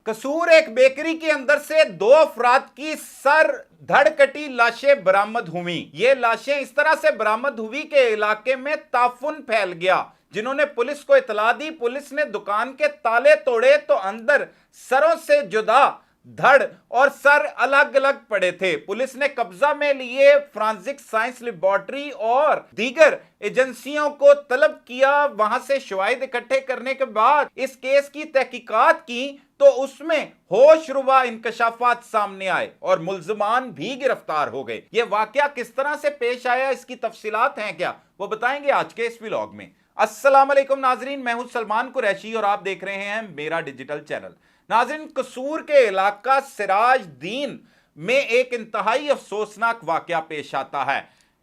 कसूर एक बेकरी के अंदर से दो अफराद की सर धड़ कटी लाशें बरामद हुई। ये लाशें इस तरह से बरामद हुई कि इलाके में ताफुन फैल गया। जिन्होंने पुलिस को इतला दी, पुलिस ने दुकान के ताले तोड़े तो अंदर सरों से जुदा धड़ और सर अलग अलग पड़े थे। पुलिस ने कब्जा में लिए फॉरेंसिक साइंस लेबोरेटरी और दीगर एजेंसियों को तलब किया। वहां से शवाहिद इकट्ठे करने के बाद इस केस की तहकीकात की तो उसमें होशरुबा इंकशाफात सामने आए और मुल्जिमान भी गिरफ्तार हो गए। यह वाकया किस तरह से पेश आया, इसकी तफसीलात हैं क्या, वो बताएंगे आज के इस व्लॉग में। अस्सलाम वालेकुम नाजरीन, मैं हूं सलमान कुरैशी और आप देख रहे हैं मेरा डिजिटल चैनल। नाजरीन, कसूर के इलाका सिराज दीन में एक इंतहाई अफसोसनाक वाकया पेश आता है।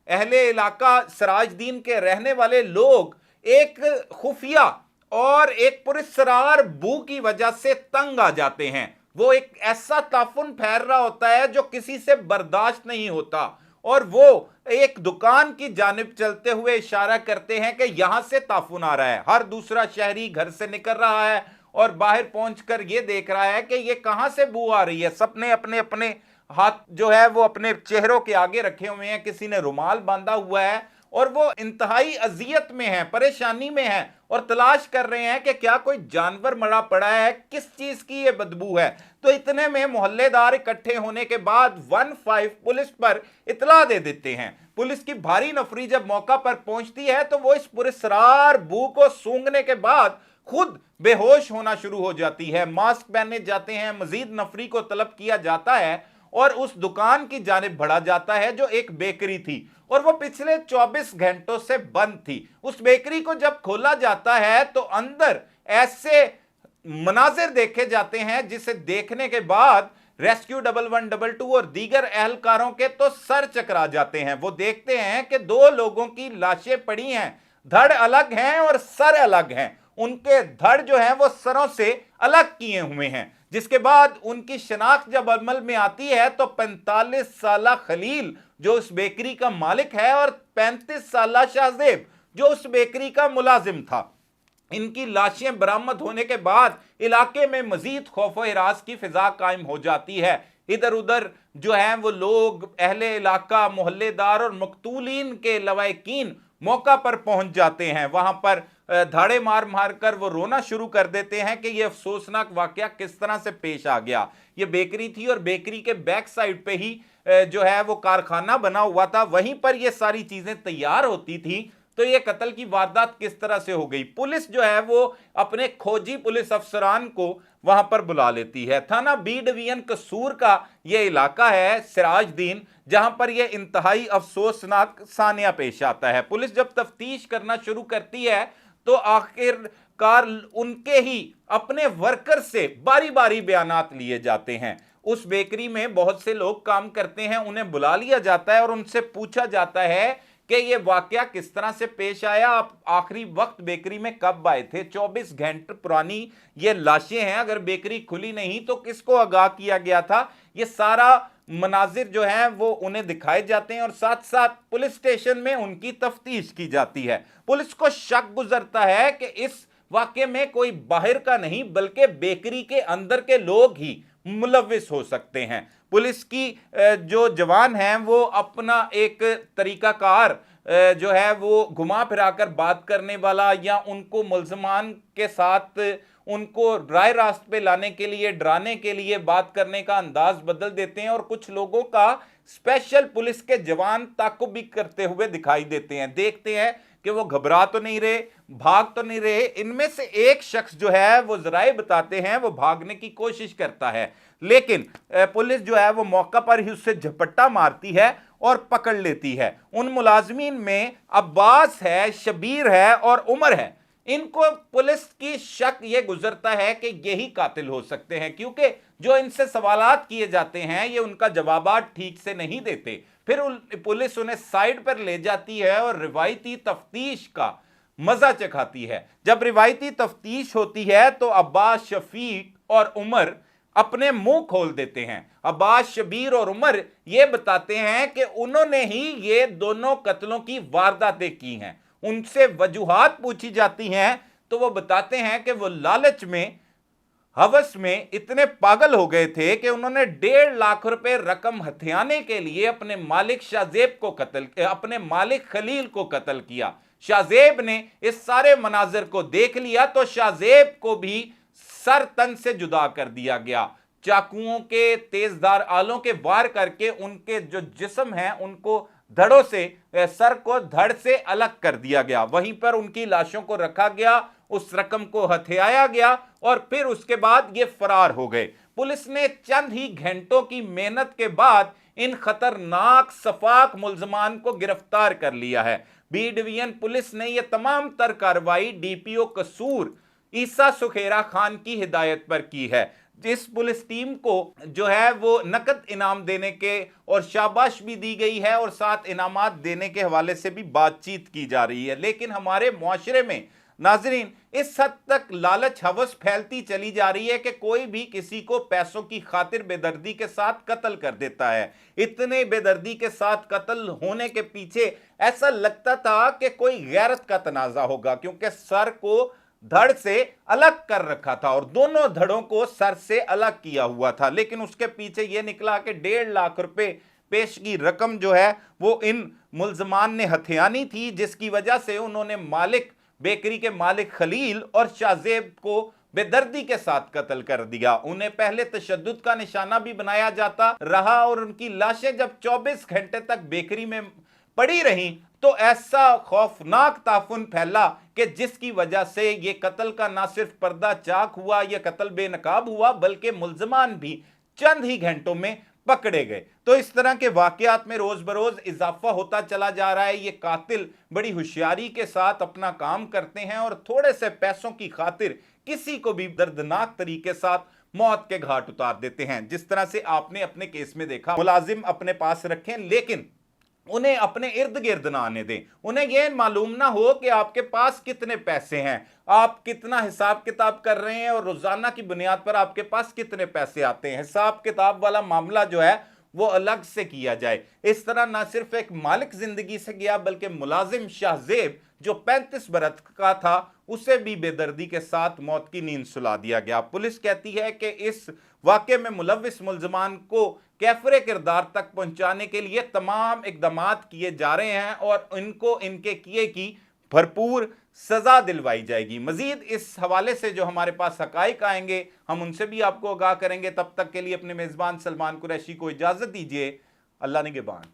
अहले इलाका सिराज दीन के रहने वाले लोग एक खुफिया और एक पुरस्कार बू की वजह से तंग आ जाते हैं। वो एक ऐसा ताफुन फैल रहा होता है जो किसी से बर्दाश्त नहीं होता और वो एक दुकान की जानिब चलते हुए इशारा करते हैं कि यहां से ताफुन आ रहा है। हर दूसरा शहरी घर से निकल रहा है और बाहर पहुंचकर ये देख रहा है कि ये कहां से बू आ रही है। सबने अपने अपने हाथ जो है वो अपने चेहरों के आगे रखे हुए हैं, किसी ने रुमाल बांधा हुआ है और वो इंतहाई अजियत में है, परेशानी में है और तलाश कर रहे हैं कि क्या कोई जानवर मरा पड़ा है, किस चीज की ये बदबू है। तो इतने में मोहल्लेदार इकट्ठे होने के बाद 15 पुलिस पर इतला दे देते हैं। पुलिस की भारी नफरी जब मौका पर पहुंचती है तो वो इस पुरस्कार बू को सूंघने के बाद खुद बेहोश होना शुरू हो जाती है। मास्क पहने जाते हैं, मजीद नफरी को तलब किया जाता है और उस दुकान की जानिब बढ़ा जाता है जो एक बेकरी थी और वो पिछले 24 घंटों से बंद थी। उस बेकरी को जब खोला जाता है तो अंदर ऐसे मनाजिर देखे जाते हैं जिसे देखने के बाद रेस्क्यू 1112 और दीगर एहलकारों के तो सर चकरा जाते हैं। वो देखते हैं कि दो लोगों की लाशें पड़ी हैं, धड़ अलग हैं और सर अलग हैं। उनके धड़ जो हैं वो सरों से अलग किए हुए हैं। जिसके बाद उनकी शनाख्त जब अमल में आती है तो 45 साला खलील जो उस बेकरी का मालिक है और 35 साला शाहजेब जो उस बेकरी का मुलाजिम था। इनकी लाशें बरामद होने के बाद इलाके में मजीद खौफ व हिरास की फिजा कायम हो जाती है। इधर उधर जो है वो लोग, अहले इलाका, मोहल्लेदार और मकतूलीन के लवाकिन मौका पर पहुंच जाते हैं। वहां पर धाड़े मार मार कर वो रोना शुरू कर देते हैं कि ये अफसोसनाक वाकया किस तरह से पेश आ गया। ये बेकरी थी और बेकरी के बैक साइड पे ही जो है वो कारखाना बना हुआ था, वहीं पर ये सारी चीजें तैयार होती थी। तो ये कत्ल की वारदात किस तरह से हो गई। पुलिस जो है वो अपने खोजी पुलिस अफसरान को वहां पर बुला लेती है। थाना बी डिवीजन कसूर का ये इलाका है सिराज दीन, जहां पर यह इंतहाई अफसोसनाक सानिया पेश आता है। पुलिस जब तफ्तीश करना शुरू करती है तो आखिरकार उनके ही अपने वर्कर से बारी बारी बयानात लिए जाते हैं। उस बेकरी में बहुत से लोग काम करते हैं, उन्हें बुला लिया जाता है और उनसे पूछा जाता है कि ये वाकया किस तरह से पेश आया, आप आखिरी वक्त बेकरी में कब आए थे। 24 घंटे पुरानी ये लाशें हैं, अगर बेकरी खुली नहीं तो किसको आगाह किया गया था। ये सारा मनाजिर जो है वो उन्हें दिखाए जाते हैं और साथ साथ पुलिस स्टेशन में उनकी तफ्तीश की जाती है। पुलिस को शक गुजरता है कि इस वाकये में कोई बाहर का नहीं बल्कि बेकरी के अंदर के लोग ही मुलविस हो सकते हैं। पुलिस की जो जवान हैं वो अपना एक तरीकाकार जो है वो घुमा फिराकर बात करने वाला या उनको मुल्ज़मान के साथ उनको राय रास्त पे लाने के लिए, डराने के लिए बात करने का अंदाज बदल देते हैं और कुछ लोगों का स्पेशल पुलिस के जवान ताक़ुब भी करते हुए दिखाई देते हैं। देखते हैं कि वो घबरा तो नहीं रहे, भाग तो नहीं रहे। इनमें से एक शख्स जो है वो जराए बताते हैं, वो भागने की कोशिश करता है लेकिन पुलिस जो है वो मौका पर ही उससे झपट्टा मारती है और पकड़ लेती है। उन मुलाजमीन में अब्बास है, शबीर है और उमर है। इनको पुलिस की शक ये गुजरता है कि यही कातिल हो सकते हैं, क्योंकि जो इनसे सवालात किए जाते हैं ये उनका जवाबात ठीक से नहीं देते। फिर पुलिस उन्हें साइड पर ले जाती है और रिवायती तफ्तीश का मजा चखाती है। जब रिवायती तफ्तीश होती है तो अब्बास, शफीक और उमर अपने मुंह खोल देते हैं। अब्बास, शबीर और उमर ये बताते हैं कि उन्होंने ही ये दोनों कत्लों की वारदातें की हैं। उनसे वजूहात पूछी जाती हैं तो वो बताते हैं कि वो लालच में हवस में इतने पागल हो गए थे कि उन्होंने 1.5 लाख रुपए रकम हथियाने के लिए अपने मालिक शाहजेब को अपने मालिक खलील को कत्ल किया। शाहजेब ने इस सारे मनाजिर को देख लिया तो शाहजेब को भी सर तन से जुदा कर दिया गया। चाकुओं के तेजधार आलों के वार करके उनके जो जिस्म हैं उनको धड़ों से, सर को धड़ से अलग कर दिया गया। वहीं पर उनकी लाशों को रखा गया, उस रकम को हथियाया गया और फिर उसके बाद ये फरार हो गए। पुलिस ने चंद ही घंटों की मेहनत के बाद इन खतरनाक सफाक मुल्जमान को गिरफ्तार कर लिया है। बी डिवीजन पुलिस ने यह तमाम तर कार्रवाई डीपीओ कसूर ईसा सुखेरा खान की हिदायत पर की है। जिस पुलिस टीम को जो है वो नकद इनाम देने के और शाबाश भी दी गई है और साथ इनामात देने के हवाले से भी बातचीत की जा रही है। लेकिन हमारे मुआशरे में नाजरीन इस हद तक लालच हवस फैलती चली जा रही है कि कोई भी किसी को पैसों की खातिर बेदर्दी के साथ कत्ल कर देता है। इतने बेदर्दी के साथ कत्ल होने के पीछे ऐसा लगता था कि कोई गैरत का तनाजा होगा, क्योंकि सर को धड़ से अलग कर रखा था और दोनों धड़ों को सर से अलग किया हुआ था। लेकिन उसके पीछे यह निकला कि 1.5 लाख रुपए पेश की रकम जो है वो इन मुल्जमान ने हथियानी थी, जिसकी वजह से उन्होंने मालिक बेकरी के मालिक खलील और शाहजेब को बेदर्दी के साथ कत्ल कर दिया। उन्हें पहले तशद्दुद का निशाना भी बनाया जाता रहा और उनकी लाशें जब 24 घंटे तक बेकरी में पड़ी रहीं तो ऐसा खौफनाक ताफुन फैला कि जिसकी वजह से ये कत्ल का ना सिर्फ पर्दा चाक हुआ, यह कत्ल बेनकाब हुआ, बल्कि मुल्जमान भी चंद ही घंटों में पकड़े गए। तो इस तरह के वाकयात में रोज बरोज इजाफा होता चला जा रहा है। ये कातिल बड़ी होशियारी के साथ अपना काम करते हैं और थोड़े से पैसों की खातिर किसी को भी दर्दनाक तरीके साथ मौत के घाट उतार देते हैं। जिस तरह से आपने अपने केस में देखा, मुलाजिम अपने पास रखें लेकिन उन्हें अपने इर्द गिर्द ना आने दें। उन्हें यह मालूम ना हो कि आपके पास कितने पैसे हैं, आप कितना हिसाब किताब कर रहे हैं और रोजाना की बुनियाद पर आपके पास कितने पैसे आते हैं। हिसाब किताब वाला मामला जो है वो अलग से किया जाए। इस तरह ना सिर्फ एक मालिक जिंदगी से गया बल्कि मुलाजिम शाहजेब जो 35 बरस का था उसे भी बेदर्दी के साथ मौत की नींद सुला दिया गया। पुलिस कहती है कि इस वाकये में मुलविस मुल्जमान को कैफरे किरदार तक पहुंचाने के लिए तमाम इकदामात किए जा रहे हैं और इनको इनके किए की भरपूर सजा दिलवाई जाएगी। मजीद इस हवाले से जो हमारे पास हकाइक आएंगे हम उनसे भी आपको आगाह करेंगे। तब तक के लिए अपने मेजबान सलमान कुरैशी को इजाजत दीजिए। अल्लाह निगहबान।